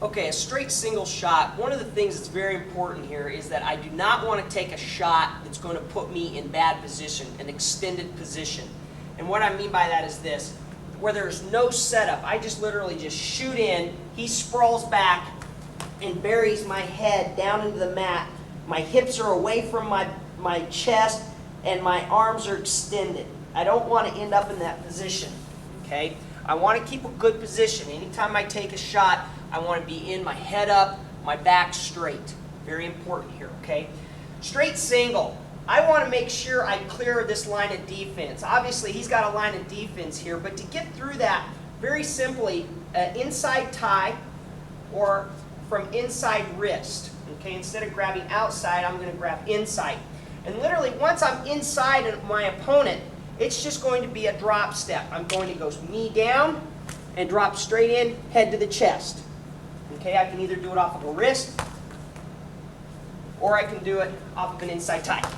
Okay, a straight single shot, one of the things that's very important here is that I do not want to take a shot that's going to put me in bad position, an extended position. And what I mean by that is this, where there's no setup, I just literally just shoot in, he sprawls back and buries my head down into the mat. My hips are away from my chest and my arms are extended. I don't want to end up in that position, okay? I want to keep a good position. Anytime I take a shot, I want to be in, my head up, my back straight. Very important here, okay? Straight single. I want to make sure I clear this line of defense. Obviously, he's got a line of defense here, but to get through that, very simply, inside tie or from inside wrist. Okay, instead of grabbing outside, I'm going to grab inside. And literally, once I'm inside of my opponent, it's just going to be a drop step. I'm going to go knee down and drop straight in, head to the chest. Okay, I can either do it off of a wrist or I can do it off of an inside tie.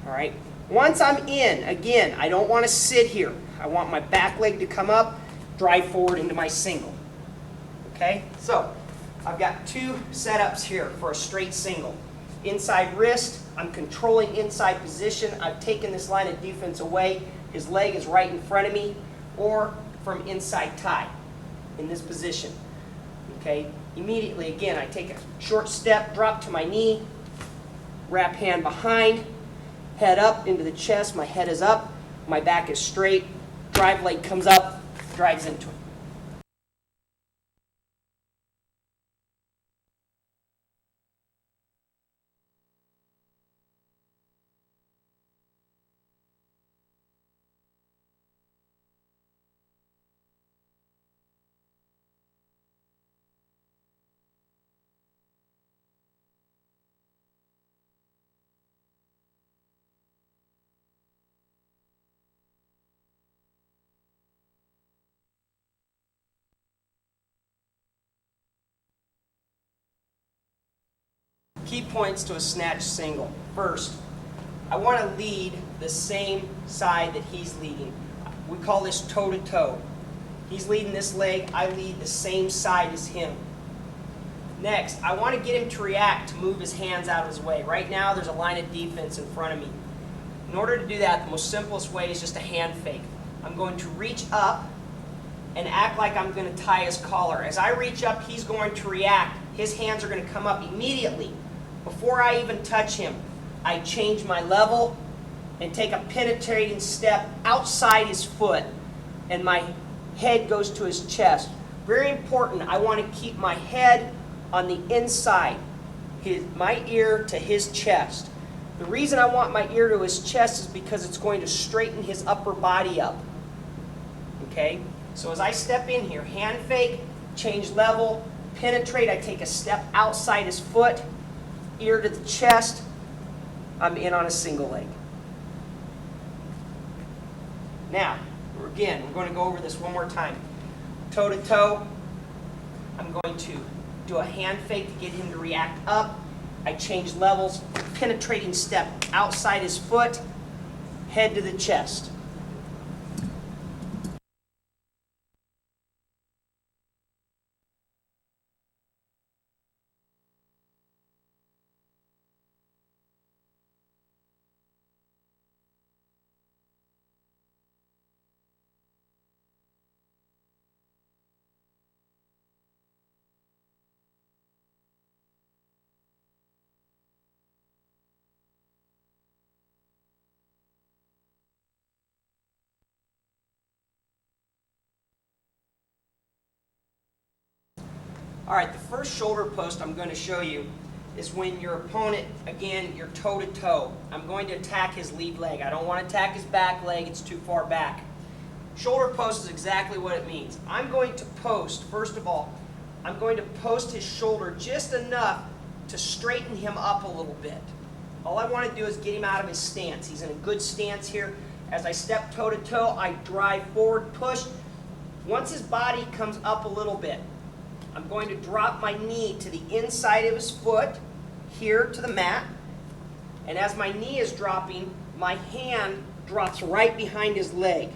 All right. Once I'm in, again, I don't want to sit here. I want my back leg to come up, drive forward into my single. Okay, so I've got two setups here for a straight single. Inside wrist, I'm controlling inside position. I've taken this line of defense away. His leg is right in front of me, or from inside tie in this position. Okay, immediately, again, I take a short step, drop to my knee, wrap hand behind, head up into the chest, my head is up, my back is straight, drive leg comes up, drives into it. Key points to a snatch single. First, I want to lead the same side that he's leading. We call this toe-to-toe. He's leading this leg, I lead the same side as him. Next, I want to get him to react, to move his hands out of his way. Right now, there's a line of defense in front of me. In order to do that, the most simplest way is just a hand fake. I'm going to reach up and act like I'm going to tie his collar. As I reach up, he's going to react. His hands are going to come up immediately. Before I even touch him, I change my level and take a penetrating step outside his foot, and my head goes to his chest. Very important, I want to keep my head on the inside, my ear to his chest. The reason I want my ear to his chest is because it's going to straighten his upper body up. Okay? So as I step in here, hand fake, change level, penetrate, I take a step outside his foot, ear to the chest, I'm in on a single leg. Now, again, we're going to go over this one more time. Toe to toe, I'm going to do a hand fake to get him to react up. I change levels, penetrating step outside his foot, head to the chest. All right, the first shoulder post I'm going to show you is when your opponent, again, you're toe-to-toe. I'm going to attack his lead leg. I don't want to attack his back leg. It's too far back. Shoulder post is exactly what it means. I'm going to post, first of all, I'm going to post his shoulder just enough to straighten him up a little bit. All I want to do is get him out of his stance. He's in a good stance here. As I step toe-to-toe, I drive forward, push. Once his body comes up a little bit, I'm going to drop my knee to the inside of his foot, here to the mat. And as my knee is dropping, my hand drops right behind his leg.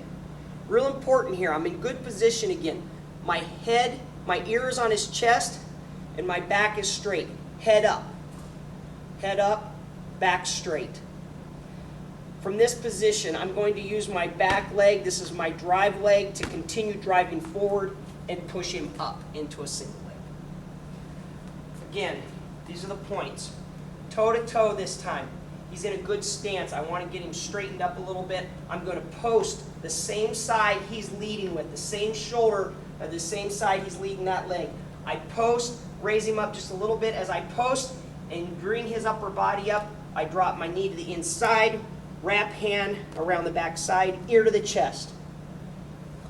Real important here, I'm in good position again. My head My ear is on his chest, and my back is straight. Head up, back straight. From this position, I'm going to use my back leg, this is my drive leg, to continue driving forward and push him up into a single leg. Again, these are the points. Toe to toe this time. He's in a good stance. I want to get him straightened up a little bit. I'm going to post the same side he's leading with, the same shoulder, or the same side he's leading that leg. I post, raise him up just a little bit. As I post and bring his upper body up, I drop my knee to the inside, wrap hand around the back side, ear to the chest.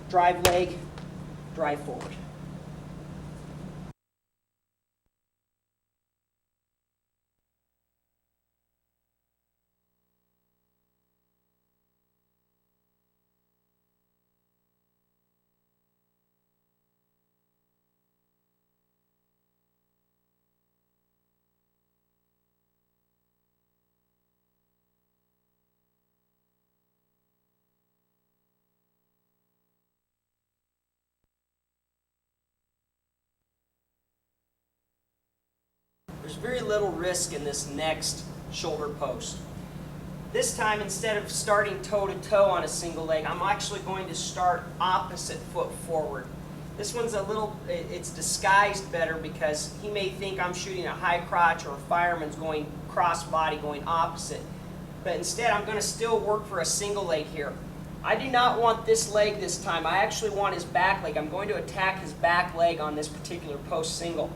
Drive leg, drive forward. There's very little risk in this next shoulder post. This time, instead of starting toe to toe on a single leg, I'm actually going to start opposite foot forward. This one's a little, it's disguised better because he may think I'm shooting a high crotch or a fireman's going cross body, going opposite. But instead, I'm going to still work for a single leg here. I do not want this leg this time. I actually want his back leg. I'm going to attack his back leg on this particular post single.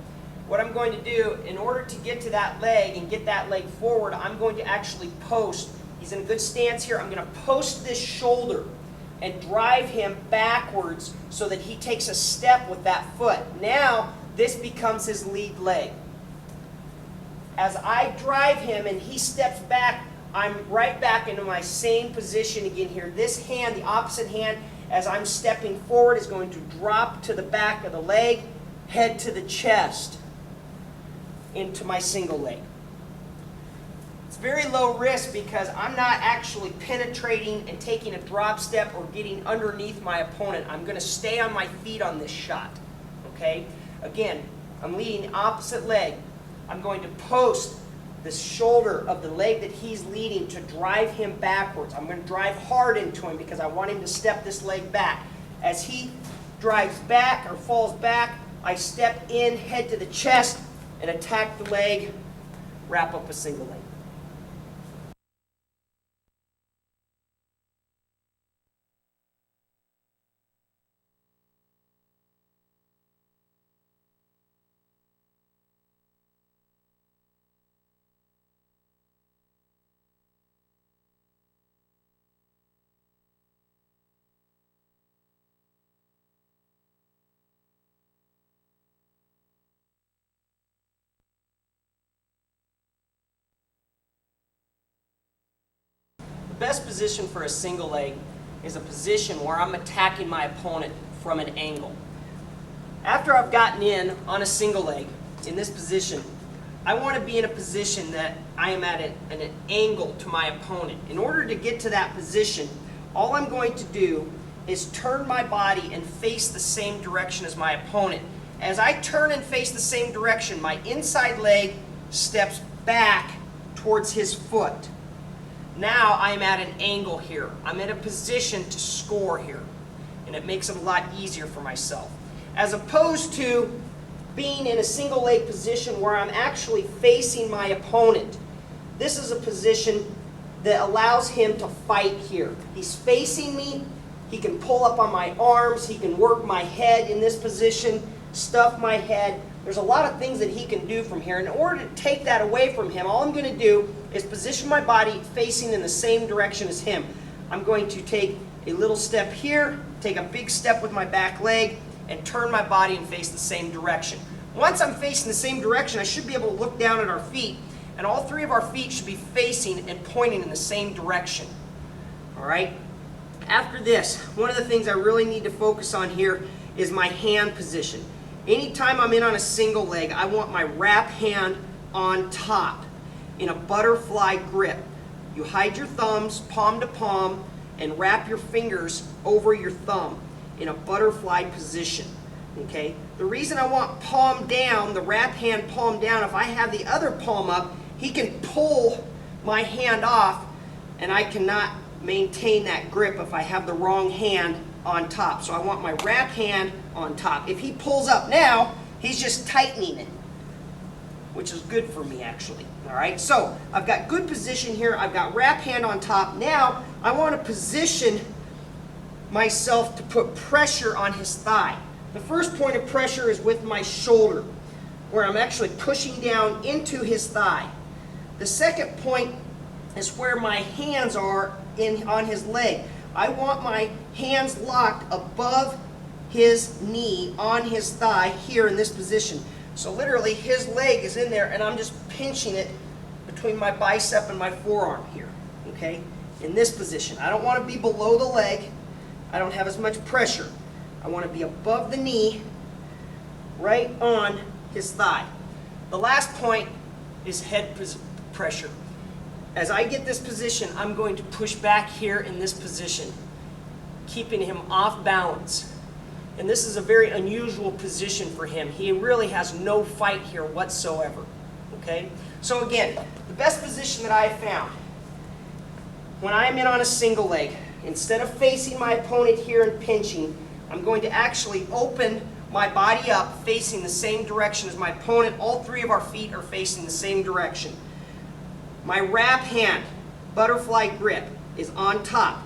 What I'm going to do, in order to get to that leg and get that leg forward, I'm going to actually post. He's in a good stance here. I'm going to post this shoulder and drive him backwards so that he takes a step with that foot. Now, this becomes his lead leg. As I drive him and he steps back, I'm right back into my same position again here. This hand, the opposite hand, as I'm stepping forward, is going to drop to the back of the leg, head to the chest, into my single leg. It's very low risk because I'm not actually penetrating and taking a drop step or getting underneath my opponent. I'm going to stay on my feet on this shot. Okay? Again, I'm leading the opposite leg. I'm going to post the shoulder of the leg that he's leading to drive him backwards. I'm going to drive hard into him because I want him to step this leg back. As he drives back or falls back, I step in, head to the chest, and attack the leg, wrap up a single leg. The best position for a single leg is a position where I'm attacking my opponent from an angle. After I've gotten in on a single leg, in this position, I want to be in a position that I am at an angle to my opponent. In order to get to that position, all I'm going to do is turn my body and face the same direction as my opponent. As I turn and face the same direction, my inside leg steps back towards his foot. Now I'm at an angle here. I'm in a position to score here. And it makes it a lot easier for myself. As opposed to being in a single leg position where I'm actually facing my opponent. This is a position that allows him to fight here. He's facing me. He can pull up on my arms. He can work my head in this position, stuff my head. There's a lot of things that he can do from here. In order to take that away from him, all I'm going to do is position my body facing in the same direction as him. I'm going to take a little step here, take a big step with my back leg, and turn my body and face the same direction. Once I'm facing the same direction, I should be able to look down at our feet, and all three of our feet should be facing and pointing in the same direction. All right? After this, one of the things I really need to focus on here is my hand position. Anytime I'm in on a single leg, I want my wrap hand on top in a butterfly grip. You hide your thumbs palm to palm and wrap your fingers over your thumb in a butterfly position. Okay? The reason I want palm down, the wrap hand palm down, if I have the other palm up, he can pull my hand off and I cannot maintain that grip if I have the wrong hand on top. So I want my wrap hand on top. If he pulls up now, he's just tightening it, which is good for me actually. All right, so I've got good position here. I've got wrap hand on top. Now I want to position myself to put pressure on his thigh. The first point of pressure is with my shoulder, where I'm actually pushing down into his thigh. The second point is where my hands are on his leg. I want my hands locked above his knee on his thigh here in this position. So literally his leg is in there and I'm just pinching it between my bicep and my forearm here, okay, in this position. I don't want to be below the leg. I don't have as much pressure. I want to be above the knee, right on his thigh. The last point is head pressure. As I get this position, I'm going to push back here in this position, keeping him off balance. And this is a very unusual position for him. He really has no fight here whatsoever. Okay? So again, the best position that I have found, when I am in on a single leg, instead of facing my opponent here and pinching, I'm going to actually open my body up facing the same direction as my opponent. All three of our feet are facing the same direction. My wrap hand, butterfly grip, is on top.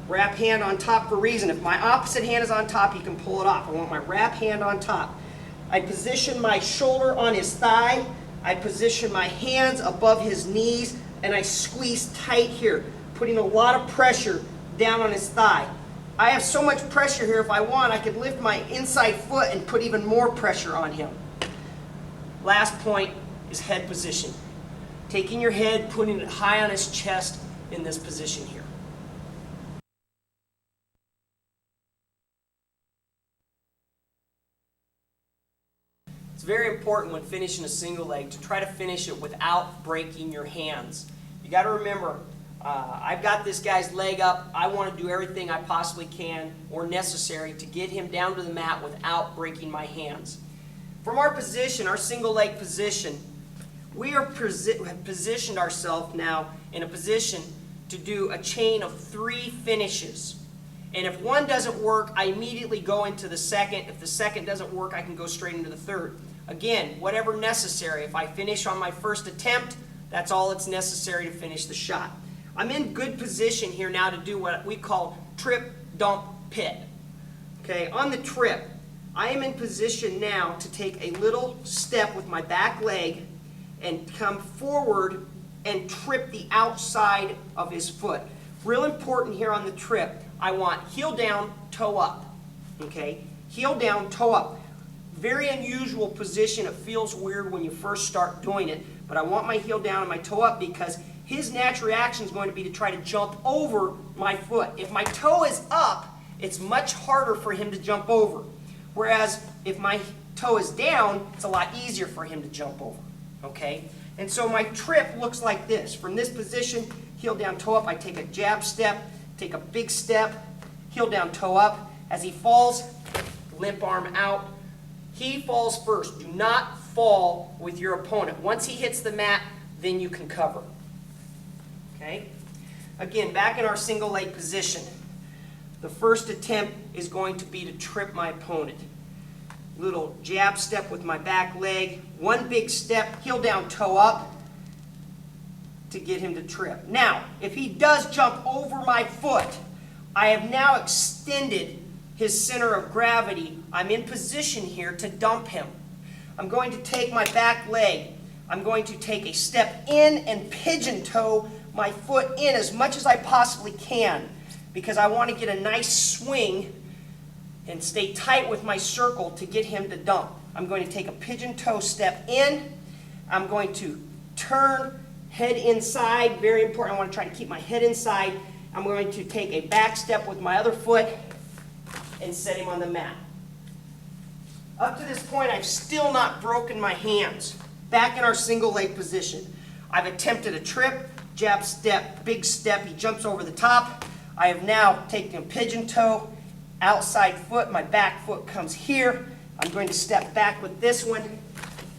Wrap hand on top for a reason. If my opposite hand is on top, you can pull it off. I want my wrap hand on top. I position my shoulder on his thigh. I position my hands above his knees, and I squeeze tight here, putting a lot of pressure down on his thigh. I have so much pressure here, if I want, I could lift my inside foot and put even more pressure on him. Last point is head position. Taking your head, putting it high on his chest in this position here. It's very important when finishing a single leg to try to finish it without breaking your hands. You got to remember, I've got this guy's leg up. I want to do everything I possibly can or necessary to get him down to the mat without breaking my hands. From our position, our single leg position, we have positioned ourselves now in a position to do a chain of 3 finishes. And if one doesn't work, I immediately go into the second. If the second doesn't work, I can go straight into the third. Again, whatever necessary. If I finish on my first attempt, that's all that's necessary to finish the shot. I'm in good position here now to do what we call trip, dump, pit. Okay, on the trip, I am in position now to take a little step with my back leg and come forward and trip the outside of his foot. Real important here on the trip, I want heel down, toe up. Okay, heel down, toe up. Very unusual position. It feels weird when you first start doing it, but I want my heel down and my toe up because his natural reaction is going to be to try to jump over my foot. If my toe is up, it's much harder for him to jump over. Whereas if my toe is down, it's a lot easier for him to jump over. Okay? And so my trip looks like this. From this position, heel down, toe up, I take a jab step, take a big step, heel down, toe up. As he falls, limp arm out. He falls first. Do not fall with your opponent. Once he hits the mat, then you can cover. Okay? Again, back in our single leg position, the first attempt is going to be to trip my opponent. Little jab step with my back leg, one big step, heel down, toe up to get him to trip. Now, if he does jump over my foot, I have now extended his center of gravity. I'm in position here to dump him. I'm going to take my back leg. I'm going to take a step in and pigeon toe my foot in as much as I possibly can because I want to get a nice swing and stay tight with my circle to get him to dump. I'm going to take a pigeon toe step in. I'm going to turn head inside. Very important. I want to try to keep my head inside. I'm going to take a back step with my other foot and set him on the mat. Up to this point, I've still not broken my hands. Back in our single leg position. I've attempted a trip, jab step, big step. He jumps over the top. I have now taken a pigeon toe outside foot, my back foot comes here. I'm going to step back with this one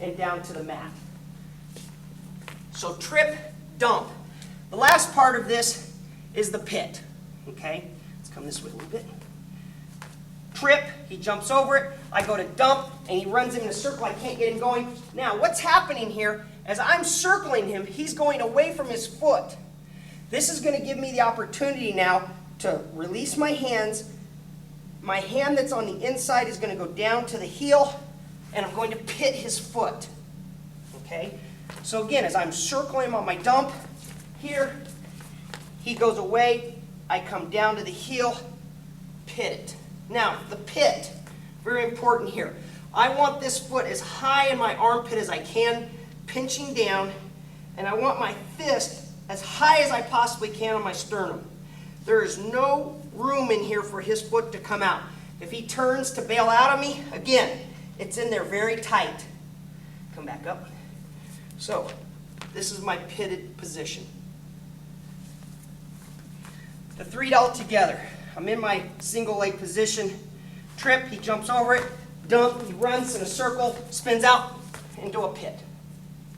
and down to the mat. So trip, dump. The last part of this is the pit, okay? Let's come this way a little bit. Trip, he jumps over it, I go to dump, and he runs in a circle, I can't get him going. Now, what's happening here, as I'm circling him, he's going away from his foot. This is going to give me the opportunity now to release my hands. My hand that's on the inside is going to go down to the heel, and I'm going to pit his foot, okay? So again, as I'm circling him on my dump, here, he goes away, I come down to the heel, pit it. Now, the pit, very important here. I want this foot as high in my armpit as I can, pinching down, and I want my fist as high as I possibly can on my sternum. There is no room in here for his foot to come out. If he turns to bail out of me, again, it's in there very tight. Come back up. So, this is my pitted position. The three all together. I'm in my single leg position. Trip, he jumps over it. Dump, he runs in a circle, spins out into a pit.